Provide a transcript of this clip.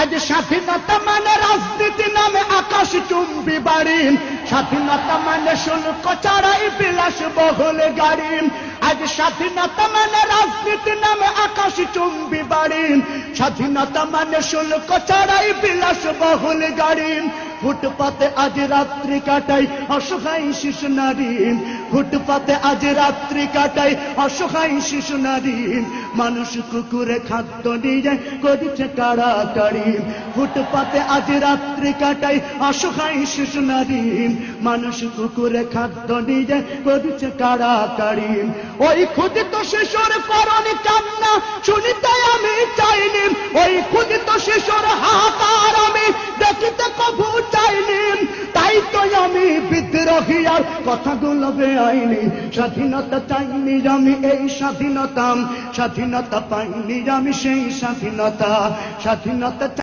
আজ স্বাধীনতা মানে রাজনীতি নামে আকাশ চুম্বি বাড়ি, স্বাধীনতা মানে শুল্ক ছাড়াই বিলাস বহুল গাড়ি। আজ স্বাধীনতা মানে রাজনীতি নামে আকাশ চুম্বি বাড়ি, স্বাধীনতা মানে শুল্ক ছাড়াই বিলাস বহুল গাড়ি। ফুটপাতে আজ রাত্রি কাটাই অসহায় শিশু নারী, ফুটপাতে আজ রাত্রি কাটাই অসহায় শিশু নারী। মানুষ কুকুরে খাদ্য নিয়ে করেছে কাড়াকাড়ি, ফুটপাতে আজ রাত্রি কাটাই অসহায় শিশু নারী। মানুষ কুকুরে খাদ্য নিয়ে করেছে কাড়াকাড়ি। ওই ক্ষুদিত শিশুর করণে কান্না শুনিতে আমি চাইনি, ওই ক্ষুদিত শিশুর হাহাকার আমি দেখিতে কবু চাইনি। তাই তো আমি বিদ্রোহী আর কথাগুলো বেআইনি। স্বাধীনতা চাইনি আমি এই স্বাধীনতা, স্বাধীনতা পাইনি আমি সেই স্বাধীনতা, স্বাধীনতা